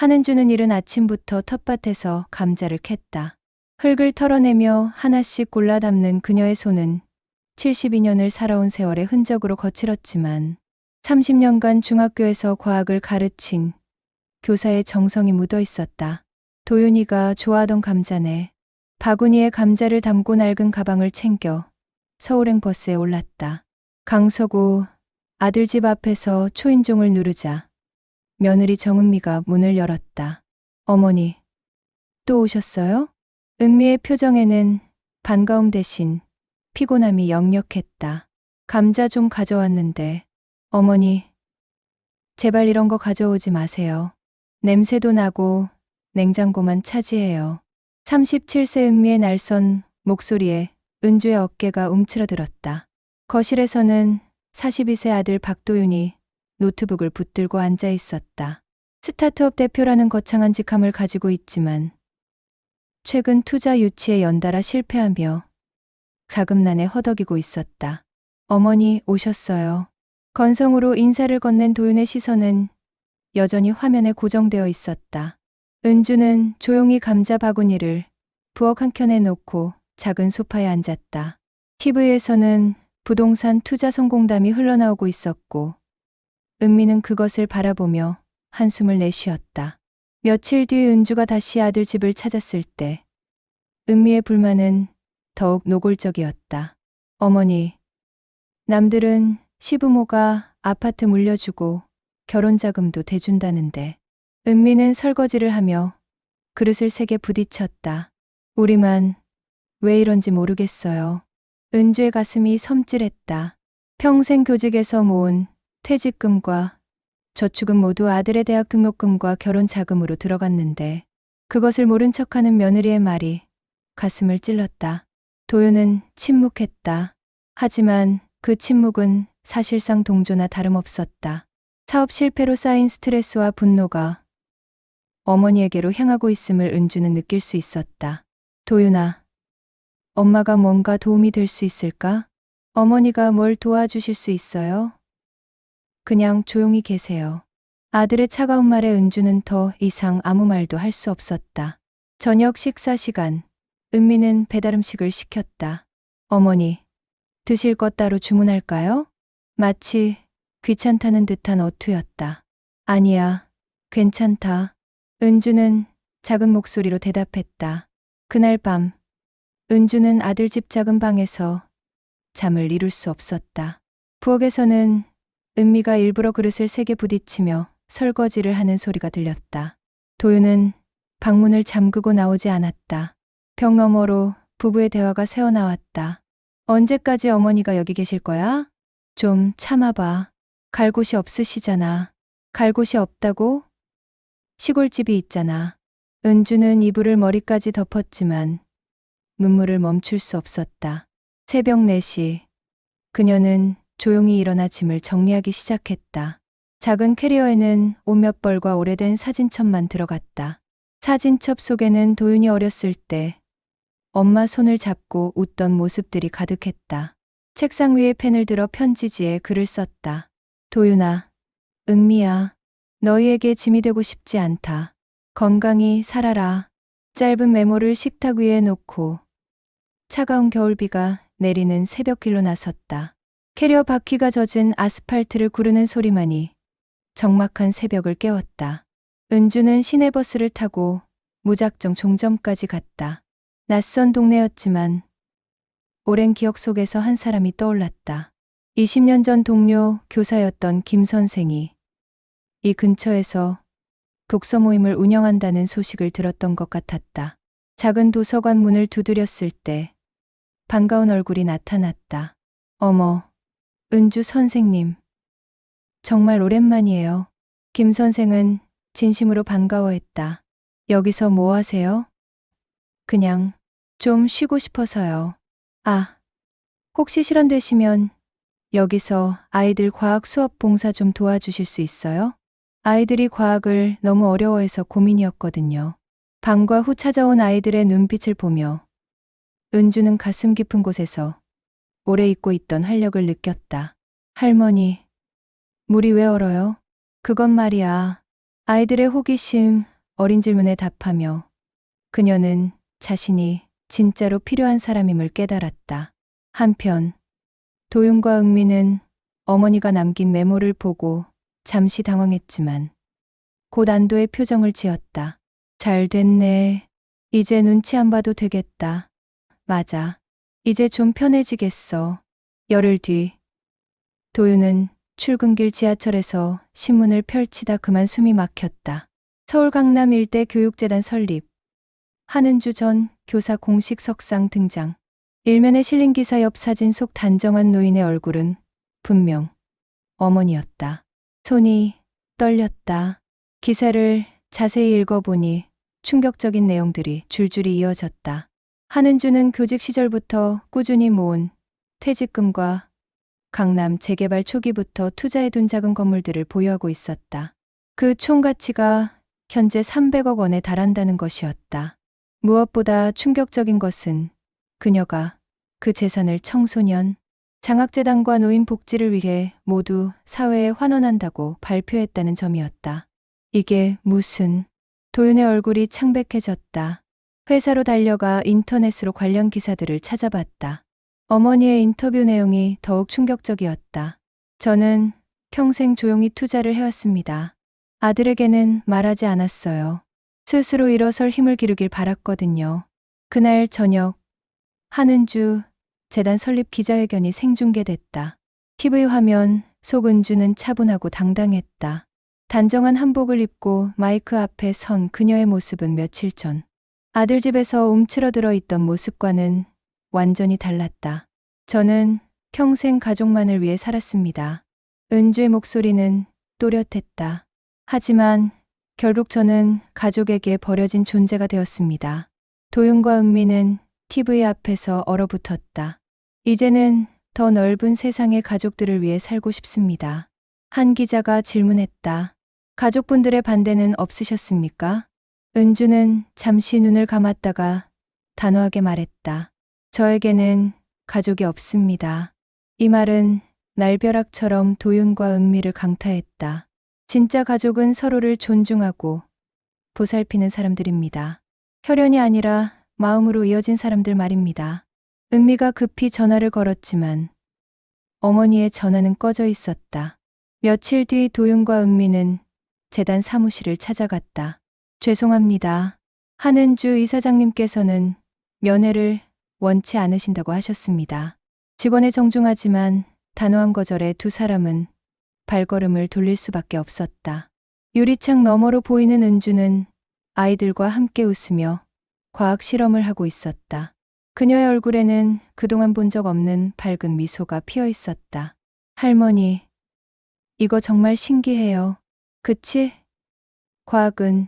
한은주는 이른 아침부터 텃밭에서 감자를 캤다. 흙을 털어내며 하나씩 골라 담는 그녀의 손은 72년을 살아온 세월의 흔적으로 거칠었지만 30년간 중학교에서 과학을 가르친 교사의 정성이 묻어 있었다. 도윤이가 좋아하던 감자네. 바구니에 감자를 담고 낡은 가방을 챙겨 서울행 버스에 올랐다. 강서구 아들 집 앞에서 초인종을 누르자 며느리 정은미가 문을 열었다. 어머니, 또 오셨어요? 은미의 표정에는 반가움 대신 피곤함이 역력했다. 감자 좀 가져왔는데. 어머니, 제발 이런 거 가져오지 마세요. 냄새도 나고 냉장고만 차지해요. 37세 은미의 날선 목소리에 은주의 어깨가 움츠러들었다. 거실에서는 42세 아들 박도윤이 노트북을 붙들고 앉아 있었다. 스타트업 대표라는 거창한 직함을 가지고 있지만 최근 투자 유치에 연달아 실패하며 자금난에 허덕이고 있었다. 어머니 오셨어요. 건성으로 인사를 건넨 도윤의 시선은 여전히 화면에 고정되어 있었다. 은주는 조용히 감자 바구니를 부엌 한켠에 놓고 작은 소파에 앉았다. TV에서는 부동산 투자 성공담이 흘러나오고 있었고 은미는 그것을 바라보며 한숨을 내쉬었다. 며칠 뒤 은주가 다시 아들 집을 찾았을 때 은미의 불만은 더욱 노골적이었다. 어머니, 남들은 시부모가 아파트 물려주고 결혼자금도 대준다는데 은미는 설거지를 하며 그릇을 세게 부딪혔다. 우리만 왜 이런지 모르겠어요. 은주의 가슴이 섬찟했다. 평생 교직에서 모은 퇴직금과 저축은 모두 아들의 대학 등록금과 결혼 자금으로 들어갔는데 그것을 모른 척하는 며느리의 말이 가슴을 찔렀다. 도윤은 침묵했다. 하지만 그 침묵은 사실상 동조나 다름없었다. 사업 실패로 쌓인 스트레스와 분노가 어머니에게로 향하고 있음을 은주는 느낄 수 있었다. 도윤아, 엄마가 뭔가 도움이 될 수 있을까? 어머니가 뭘 도와주실 수 있어요? 그냥 조용히 계세요. 아들의 차가운 말에 은주는 더 이상 아무 말도 할 수 없었다. 저녁 식사 시간, 은미는 배달음식을 시켰다. 어머니, 드실 것 따로 주문할까요? 마치 귀찮다는 듯한 어투였다. 아니야, 괜찮다. 은주는 작은 목소리로 대답했다. 그날 밤, 은주는 아들 집 작은 방에서 잠을 이룰 수 없었다. 부엌에서는 은미가 일부러 그릇을 세게 부딪히며 설거지를 하는 소리가 들렸다. 도윤은 방문을 잠그고 나오지 않았다. 벽 너머로 부부의 대화가 새어나왔다. 언제까지 어머니가 여기 계실 거야? 좀 참아봐. 갈 곳이 없으시잖아. 갈 곳이 없다고? 시골집이 있잖아. 은주는 이불을 머리까지 덮었지만 눈물을 멈출 수 없었다. 새벽 4시, 그녀는 조용히 일어나 짐을 정리하기 시작했다. 작은 캐리어에는 옷 몇 벌과 오래된 사진첩만 들어갔다. 사진첩 속에는 도윤이 어렸을 때 엄마 손을 잡고 웃던 모습들이 가득했다. 책상 위에 펜을 들어 편지지에 글을 썼다. 도윤아, 은미야, 너희에게 짐이 되고 싶지 않다. 건강히 살아라. 짧은 메모를 식탁 위에 놓고 차가운 겨울비가 내리는 새벽길로 나섰다. 캐리어 바퀴가 젖은 아스팔트를 구르는 소리만이 적막한 새벽을 깨웠다. 은주는 시내버스를 타고 무작정 종점까지 갔다. 낯선 동네였지만 오랜 기억 속에서 한 사람이 떠올랐다. 20년 전 동료 교사였던 김 선생이 이 근처에서 독서 모임을 운영한다는 소식을 들었던 것 같았다. 작은 도서관 문을 두드렸을 때 반가운 얼굴이 나타났다. 어머, 은주 선생님. 정말 오랜만이에요. 김 선생은 진심으로 반가워했다. 여기서 뭐 하세요? 그냥 좀 쉬고 싶어서요. 아, 혹시 실언되시면 여기서 아이들 과학 수업 봉사 좀 도와주실 수 있어요? 아이들이 과학을 너무 어려워해서 고민이었거든요. 방과 후 찾아온 아이들의 눈빛을 보며 은주는 가슴 깊은 곳에서 오래 잊고 있던 활력을 느꼈다. 할머니, 물이 왜 얼어요? 그건 말이야. 아이들의 호기심, 어린 질문에 답하며 그녀는 자신이 진짜로 필요한 사람임을 깨달았다. 한편 도윤과 은미는 어머니가 남긴 메모를 보고 잠시 당황했지만 곧 안도의 표정을 지었다. 잘 됐네. 이제 눈치 안 봐도 되겠다. 맞아. 이제 좀 편해지겠어. 열흘 뒤 도윤은 출근길 지하철에서 신문을 펼치다 그만 숨이 막혔다. 서울 강남 일대 교육재단 설립. 한은주 전 교사 공식 석상 등장. 일면에 실린 기사 옆 사진 속 단정한 노인의 얼굴은 분명 어머니였다. 손이 떨렸다. 기사를 자세히 읽어보니 충격적인 내용들이 줄줄이 이어졌다. 한은주는 교직 시절부터 꾸준히 모은 퇴직금과 강남 재개발 초기부터 투자해둔 작은 건물들을 보유하고 있었다. 그 총 가치가 현재 300억 원에 달한다는 것이었다. 무엇보다 충격적인 것은 그녀가 그 재산을 청소년, 장학재단과 노인 복지를 위해 모두 사회에 환원한다고 발표했다는 점이었다. 이게 무슨... 도윤의 얼굴이 창백해졌다. 회사로 달려가 인터넷으로 관련 기사들을 찾아봤다. 어머니의 인터뷰 내용이 더욱 충격적이었다. 저는 평생 조용히 투자를 해왔습니다. 아들에게는 말하지 않았어요. 스스로 일어설 힘을 기르길 바랐거든요. 그날 저녁 한은주 재단 설립 기자회견이 생중계됐다. TV 화면 속 은주는 차분하고 당당했다. 단정한 한복을 입고 마이크 앞에 선 그녀의 모습은 며칠 전 아들 집에서 움츠러들어 있던 모습과는 완전히 달랐다. 저는 평생 가족만을 위해 살았습니다. 은주의 목소리는 또렷했다. 하지만 결국 저는 가족에게 버려진 존재가 되었습니다. 도윤과 은미는 TV 앞에서 얼어붙었다. 이제는 더 넓은 세상의 가족들을 위해 살고 싶습니다. 한 기자가 질문했다. 가족분들의 반대는 없으셨습니까? 은주는 잠시 눈을 감았다가 단호하게 말했다. 저에게는 가족이 없습니다. 이 말은 날벼락처럼 도윤과 은미를 강타했다. 진짜 가족은 서로를 존중하고 보살피는 사람들입니다. 혈연이 아니라 마음으로 이어진 사람들 말입니다. 은미가 급히 전화를 걸었지만 어머니의 전화는 꺼져 있었다. 며칠 뒤 도윤과 은미는 재단 사무실을 찾아갔다. 죄송합니다. 한은주 이사장님께서는 면회를 원치 않으신다고 하셨습니다. 직원의 정중하지만 단호한 거절에 두 사람은 발걸음을 돌릴 수밖에 없었다. 유리창 너머로 보이는 은주는 아이들과 함께 웃으며 과학 실험을 하고 있었다. 그녀의 얼굴에는 그동안 본 적 없는 밝은 미소가 피어 있었다. 할머니, 이거 정말 신기해요. 그치? 과학은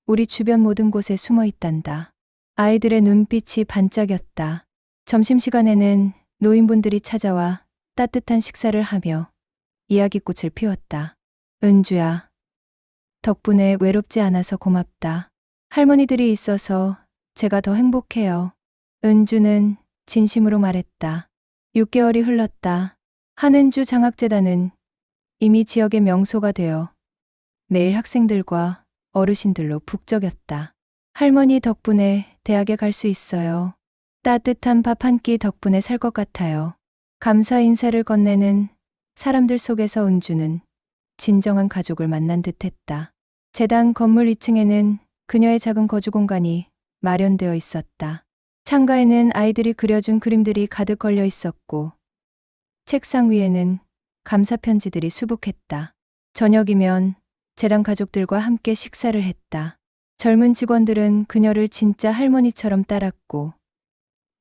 우리 주변 모든 곳에 숨어 있단다. 아이들의 눈빛이 반짝였다. 점심시간에는 노인분들이 찾아와 따뜻한 식사를 하며 이야기꽃을 피웠다. 은주야, 덕분에 외롭지 않아서 고맙다. 할머니들이 있어서 제가 더 행복해요. 은주는 진심으로 말했다. 6개월이 흘렀다. 한은주 장학재단은 이미 지역의 명소가 되어 매일 학생들과 어르신들로 북적였다. 할머니 덕분에 대학에 갈 수 있어요. 따뜻한 밥 한 끼 덕분에 살 것 같아요. 감사 인사를 건네는 사람들 속에서 은주는 진정한 가족을 만난 듯했다. 재단 건물 2층에는 그녀의 작은 거주 공간이 마련되어 있었다. 창가에는 아이들이 그려준 그림들이 가득 걸려 있었고 책상 위에는 감사 편지들이 수북했다. 저녁이면 재단 가족들과 함께 식사를 했다. 젊은 직원들은 그녀를 진짜 할머니처럼 따랐고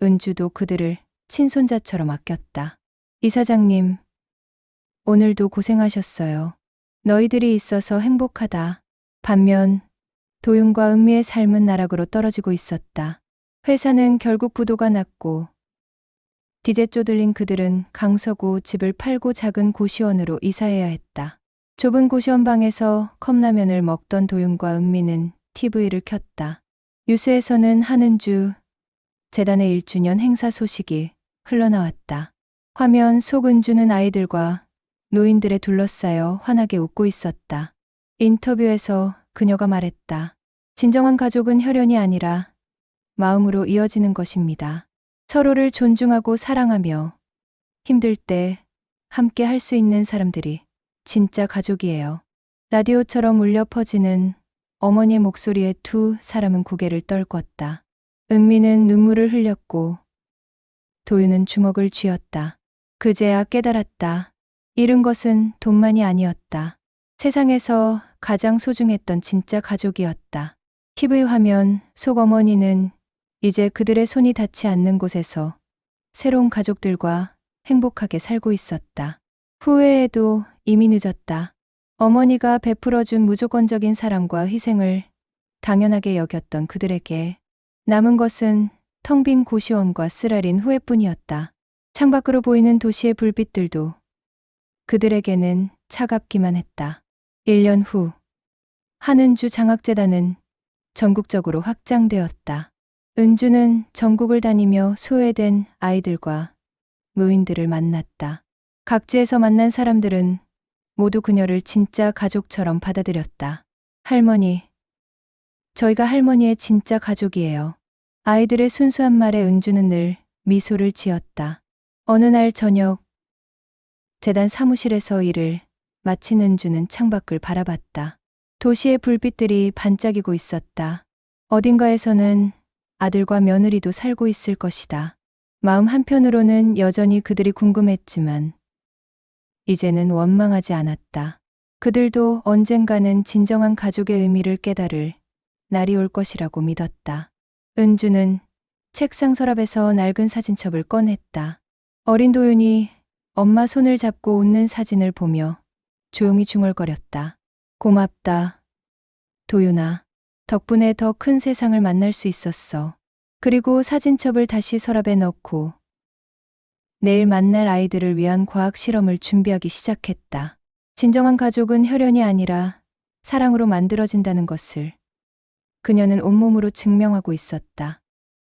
은주도 그들을 친손자처럼 아꼈다. 이사장님, 오늘도 고생하셨어요. 너희들이 있어서 행복하다. 반면 도윤과 은미의 삶은 나락으로 떨어지고 있었다. 회사는 결국 부도가 났고 디제 쪼들린 그들은 강서구 집을 팔고 작은 고시원으로 이사해야 했다. 좁은 고시원 방에서 컵라면을 먹던 도윤과 은미는 TV를 켰다. 뉴스에서는 한은주 재단의 1주년 행사 소식이 흘러나왔다. 화면 속 은주는 아이들과 노인들에 둘러싸여 환하게 웃고 있었다. 인터뷰에서 그녀가 말했다. 진정한 가족은 혈연이 아니라 마음으로 이어지는 것입니다. 서로를 존중하고 사랑하며 힘들 때 함께 할 수 있는 사람들이 진짜 가족이에요. 라디오처럼 울려 퍼지는 어머니의 목소리에 두 사람은 고개를 떨궜다. 은미는 눈물을 흘렸고 도윤은 주먹을 쥐었다. 그제야 깨달았다. 잃은 것은 돈만이 아니었다. 세상에서 가장 소중했던 진짜 가족이었다. TV 화면 속 어머니는 이제 그들의 손이 닿지 않는 곳에서 새로운 가족들과 행복하게 살고 있었다. 후회해도 이미 늦었다. 어머니가 베풀어준 무조건적인 사랑과 희생을 당연하게 여겼던 그들에게 남은 것은 텅 빈 고시원과 쓰라린 후회뿐이었다. 창밖으로 보이는 도시의 불빛들도 그들에게는 차갑기만 했다. 1년 후 한은주 장학재단은 전국적으로 확장되었다. 은주는 전국을 다니며 소외된 아이들과 노인들을 만났다. 각지에서 만난 사람들은 모두 그녀를 진짜 가족처럼 받아들였다. 할머니, 저희가 할머니의 진짜 가족이에요. 아이들의 순수한 말에 은주는 늘 미소를 지었다. 어느 날 저녁, 재단 사무실에서 일을 마친 은주는 창밖을 바라봤다. 도시의 불빛들이 반짝이고 있었다. 어딘가에서는 아들과 며느리도 살고 있을 것이다. 마음 한편으로는 여전히 그들이 궁금했지만 이제는 원망하지 않았다. 그들도 언젠가는 진정한 가족의 의미를 깨달을 날이 올 것이라고 믿었다. 은주는 책상 서랍에서 낡은 사진첩을 꺼냈다. 어린 도윤이 엄마 손을 잡고 웃는 사진을 보며 조용히 중얼거렸다. 고맙다, 도윤아. 덕분에 더 큰 세상을 만날 수 있었어. 그리고 사진첩을 다시 서랍에 넣고 내일 만날 아이들을 위한 과학 실험을 준비하기 시작했다. 진정한 가족은 혈연이 아니라 사랑으로 만들어진다는 것을 그녀는 온몸으로 증명하고 있었다.